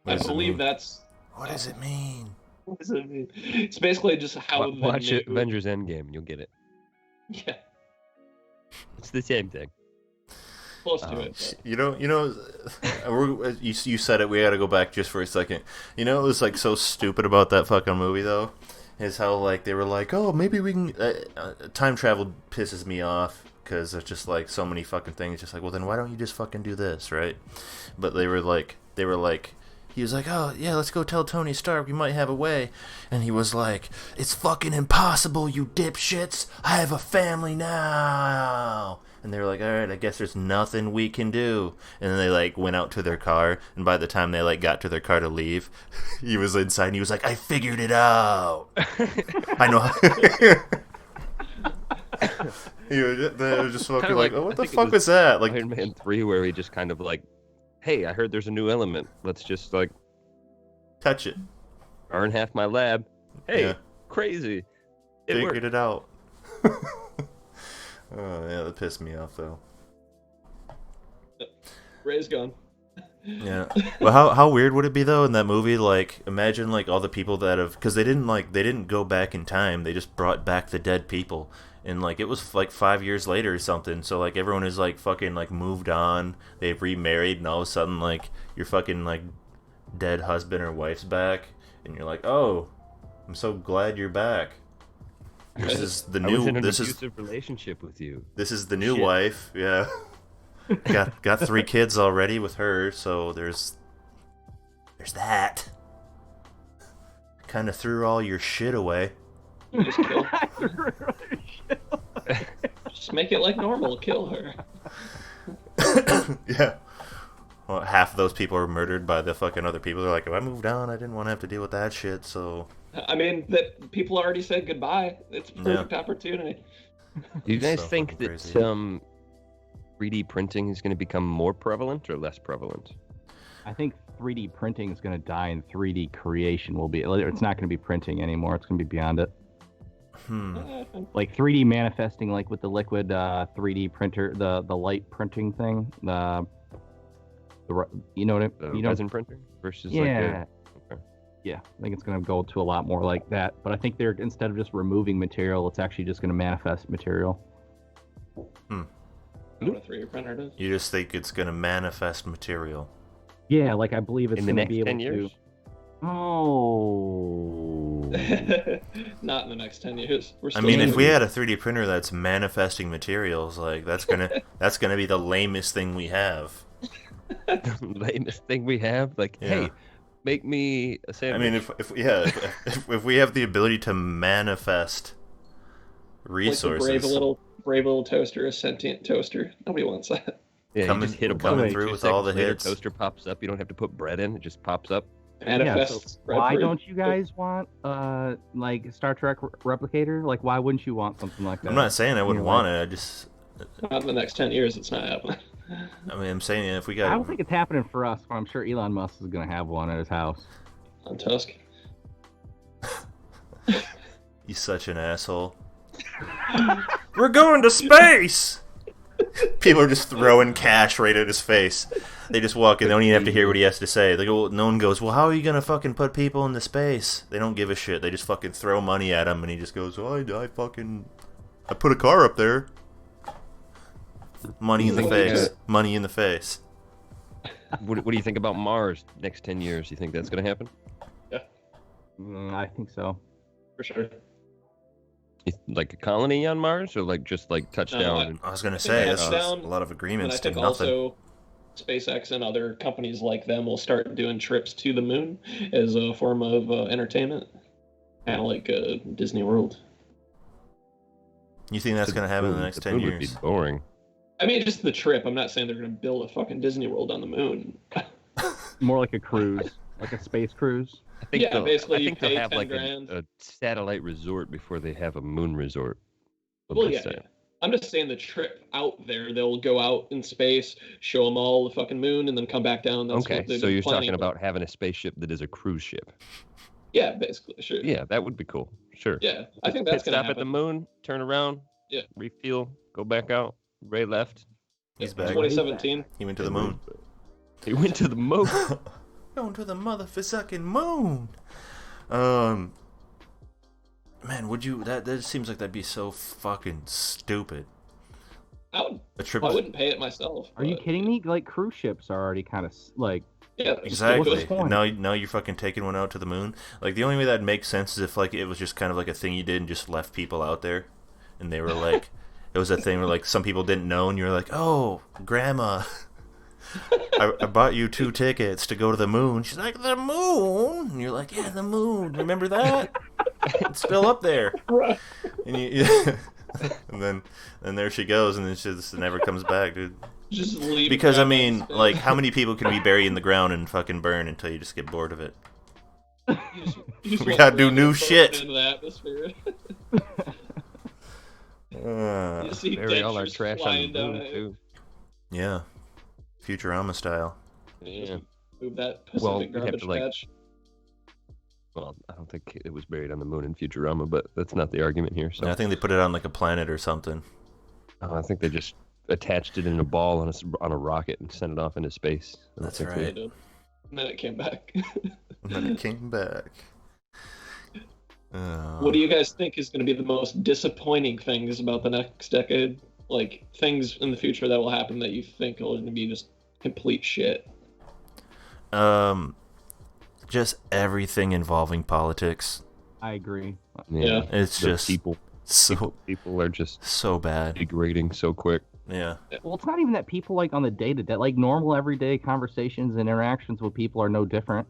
What I does it believe mean? that's... What does it mean? What does it mean? It's basically just how Watch it, Avengers Endgame, and you'll get it. Yeah, It's the same thing. close to it. You said it. We got to go back just for a second. You know, it was like so stupid about that fucking movie though, is how like they were like, oh, maybe we can. Time travel pisses me off because there's just like so many fucking things. Just like, well, then why don't you just fucking do this, right? But they were like. He was like, oh, yeah, let's go tell Tony Stark we might have a way. And he was like, it's fucking impossible, you dipshits. I have a family now. And they were like, all right, I guess there's nothing we can do. And then they, like, went out to their car. And by the time they, like, got to their car to leave, he was inside and he was like, I figured it out. I know. They were just fucking like, oh, what the fuck was that? Like Iron Man 3, where he just kind of like, hey, I heard there's a new element. Let's just like touch it. burn half my lab. Hey, Yeah. crazy. It Figured worked. it out. Oh, yeah, that pissed me off, though. Ray's gone. Yeah. Well, how weird would it be, though, in that movie? Like, imagine, like, all the people that have... Because they didn't go back in time. They just brought back the dead people. And, like, it was, like, 5 years later or something. So, like, everyone is, like, fucking, like, moved on. They've remarried. And all of a sudden, like, your fucking, like, dead husband or wife's back. And you're like, oh, I'm so glad you're back. This is the I was in new... an This is... abusive relationship with you. This is the new Shit. wife, yeah. got 3 kids already with her, so there's that. Kind of threw all your shit away. Just kill. Just make it like normal. Kill her. Yeah. Well, half of those people are murdered by the fucking other people. They're like, if I moved on, I didn't want to have to deal with that shit, so... I mean, that people already said goodbye. It's a perfect opportunity. Do you guys So think fucking that crazy. 3D printing is going to become more prevalent or less prevalent? I think 3D printing is going to die and 3D creation will be. It's not going to be printing anymore. It's going to be beyond it. Like 3D manifesting, like with the liquid 3D printer, the light printing thing. You know what Resin printer versus Yeah. Okay. Yeah, I think it's going to go to a lot more like that. But I think they're, instead of just removing material, it's actually just going to manifest material. What a 3D printer does. You just think it's going to manifest material. Yeah, like I believe it's In the going to next be able 10 years? to. Oh. Not in the next 10 years. We're I still mean, in if the- we had a 3D printer that's manifesting materials, like that's gonna be the lamest thing we have. Lamest thing we have, like, Yeah. hey, make me a I sandwich. mean, if we have the ability to manifest resources, like the brave little toaster, a sentient toaster. Nobody wants that. Yeah, coming- you just hit a coming button, through 2 with all seconds the later, hits. Toaster pops up. You don't have to put bread in; it just pops up. Manifests. Yeah, so why don't you guys want like Star Trek replicator? Like, why wouldn't you want something like that? I'm not saying I wouldn't You know, want it. I just Not in the next 10 years. It's not happening. I mean, I'm saying if we I got, don't think it's happening for us, but I'm sure Elon Musk is going to have one at his house. On Tusk. he's such an asshole. We're going to space. People are just throwing cash right at his face. They just walk in. They don't even have to hear what he has to say. They go, no one goes, well, how are you gonna fucking put people into space? They don't give a shit. They just fucking throw money at him, and he just goes, oh, I put a car up there. Money in the face. Money in the face. What do you think about Mars next 10 years? You think that's going to happen? I think so. For sure. Like a colony on Mars, or like just like touchdown? I was gonna say that's a touchdown, lot of agreements And I to think nothing. also SpaceX and other companies like them will start doing trips to the moon as a form of entertainment, kind of like Disney World. You think that's gonna happen in the next 10 moon would be years? boring. I mean, just the trip. I'm not saying they're going to build a fucking Disney World on the moon. More like a cruise, like a space cruise. I think Yeah, basically I you think they'll pay have 10 like grand. a satellite resort before they have a moon resort. Well, yeah. I'm just saying the trip out there, they'll go out in space, show them all the fucking moon, and then come back down. That's Okay, what they've so been you're planning. talking about having a spaceship that is a cruise ship. Yeah, basically, sure. Yeah, that would be cool. Sure. Yeah, I think that's Pit going to stop at the happen. moon, turn around, Yeah. refuel, go back out. Ray left. He's back. 2017. He went to the moon. He went to the moon. Going to the motherfucking moon. Man, would you? That seems like that'd be so fucking stupid. A trip. I wouldn't pay it myself. Are you but- kidding me? Like cruise ships are already kind of like. Yeah, Exactly. What's the point? Now you're fucking taking one out to the moon. Like the only way that makes sense is if like it was just kind of like a thing you did and just left people out there, and they were like, it was a thing where like some people didn't know, and you were like, oh, grandma, I bought you 2 tickets to go to the moon. She's like, the moon, and you're like, yeah, the moon. Remember that? It's still up there. Right. And you, and there she goes, and then she just never comes back, dude. Just leave. Because I grandma mean, in space. like, how many people can be buried in the ground and fucking burn until you just get bored of it? You just we want gotta do grandma new floating shit. Into the atmosphere. You see Bury all dentures our trash on flying the down moon it. too. Yeah, Futurama style. Yeah. Move that Well, Pacific we'd have garbage to, like, patch. Well, I don't think it was buried on the moon in Futurama, but that's not the argument here. So I think they put it on like a planet or something. I think they just attached it in a ball on a rocket and sent it off into space. I don't That's think right. They did. And then it came back. And then it came back. What do you guys think is going to be the most disappointing things about the next decade? Like things in the future that will happen that you think are going to be just complete shit. Just everything involving politics. I agree. Yeah. It's The just people so are just so bad. degrading so quick. Yeah. Well, it's not even that people like on the day-to-day, like normal everyday conversations and interactions with people are no different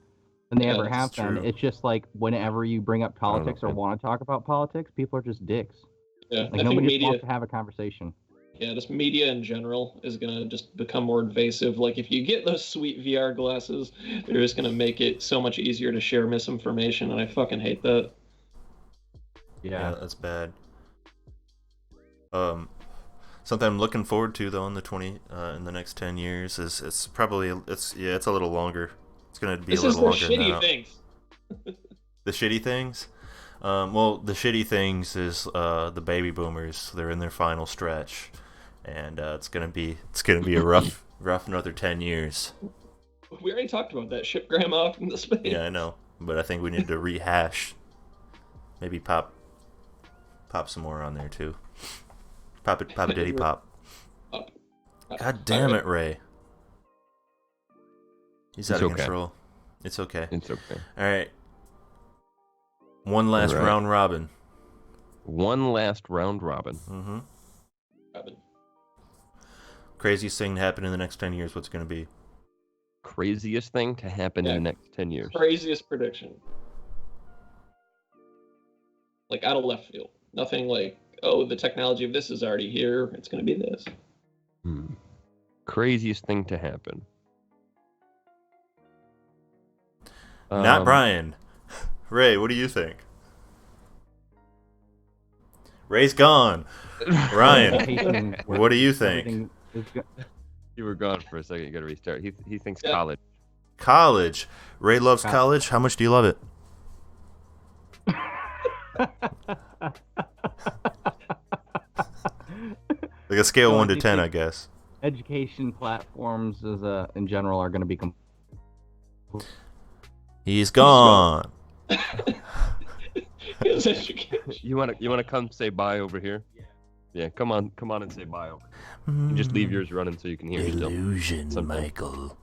than they Yeah, ever that's have been. true. It's just like whenever you bring up don't know, politics or man. want to talk about politics, people are just dicks. Yeah, Like I think nobody just media. wants to have a conversation. Yeah, just media in general is gonna just become more invasive. Like if you get those sweet VR glasses, they're just gonna make it so much easier to share misinformation, and I fucking hate that. Yeah, that's bad. Something I'm looking forward to though in the next 10 years is it's a little longer. It's gonna be This a is little the longer than shitty that. things. The shitty things. Well, the shitty things is the baby boomers. They're in their final stretch, and it's gonna be a rough another 10 years. We already talked about that. Ship grandma off into space. Yeah, I know, but I think we need to rehash. Maybe pop some more on there too. Pop a diddy pop. Up. God damn it, Ray. He's out It's of okay. control. It's okay. It's okay. All right. One last All right. round robin. One last round robin. Mm-hmm. Robin. Craziest thing to happen in the next 10 years. What's it going to be? Craziest thing to happen in Yeah. the next 10 years. Craziest prediction. Like out of left field. Nothing like, oh, the technology of this is already here. It's gonna be this. Craziest thing to happen. Not Brian. Ray, what do you think? Ray's gone. Ryan, Education, what do you think? everything is You were gone for a second. You got to restart. He thinks Yeah. college. College. Ray loves college. How much do you love it? Like a scale No, I 1 to do 10, think- I guess. Education platforms in general are going to be He's gone. His education. You wanna come say bye over here? Yeah. Come on and say bye. You just leave yours running so you can hear yourself. Illusion, Sometimes. Michael.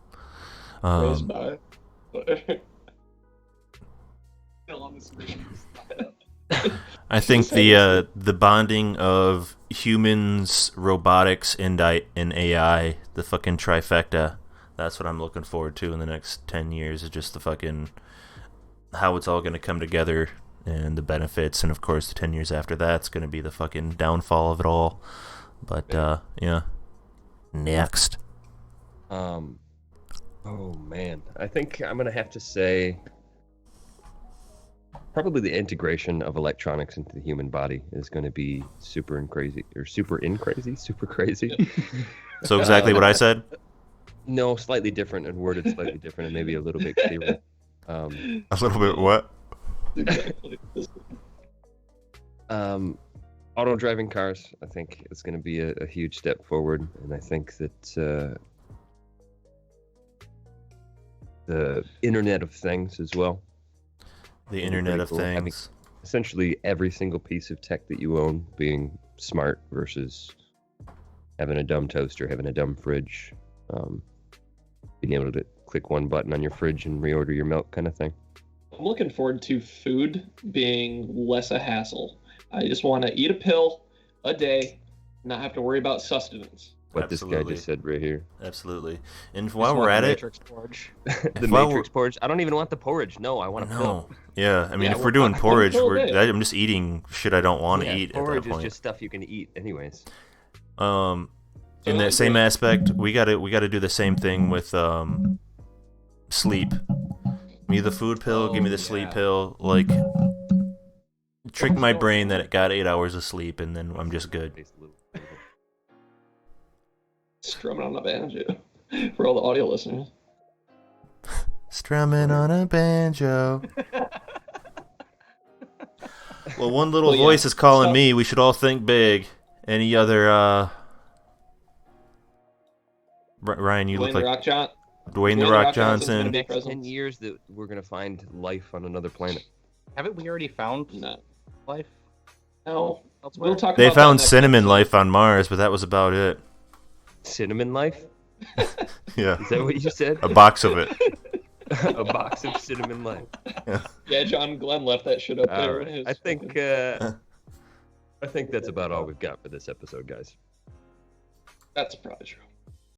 Raised by. Still on the screen. I think the bonding of humans, robotics, and AI, the fucking trifecta, that's what I'm looking forward to in the next 10 years, is just the fucking, how it's all going to come together and the benefits, and of course the 10 years after that's going to be the fucking downfall of it all. But, yeah. Next. Oh man, I think I'm gonna have to say probably the integration of electronics into the human body is going to be super crazy. So exactly what I said? No, slightly different and worded slightly different and maybe a little bit clearer. A little bit what? Exactly. Auto driving cars, I think, is going to be a huge step forward, and I think that the Internet of Things as well. The Internet of Pretty cool. Things. Essentially, every single piece of tech that you own being smart versus having a dumb toaster, having a dumb fridge, being able to click one button on your fridge and reorder your milk, kind of thing. I'm looking forward to food being less a hassle. I just want to eat a pill a day, not have to worry about sustenance. What this guy Absolutely. just said right here. Absolutely. And while we're at it, Matrix porridge. The While Matrix porridge. I don't even want the porridge. No, I want a pill. no. Yeah, I mean, Yeah, if well, we're doing I- porridge, pill a day. I'm just eating shit I don't want to Yeah, eat at that porridge is point. just stuff you can eat anyways. In So, that same yeah. aspect, we gotta do the same thing with sleep. Give me the food pill, give me the sleep pill. Like, trick my brain that it got 8 hours of sleep, and then I'm just good. Tastes a little- Strumming on a banjo for all the audio listeners. Strumming on a banjo. Well, one little Well, yeah. voice is calling So- me. We should all think big. Any other? Ryan, you Dwayne look like Rock John. Dwayne the Dwayne Rock Rock Johnson's gonna Johnson. be- Next presence. 10 years that we're going to find life on another planet. Haven't we already found No. life No. elsewhere? We'll talk They about that found next cinnamon episode. life on Mars, but that was about it. Cinnamon life? Yeah, Is that what you said? a box of it. A box of cinnamon life. Yeah, John Glenn left that shit up All there. in right. his I think that's about all we've got for this episode, guys. That's probably true.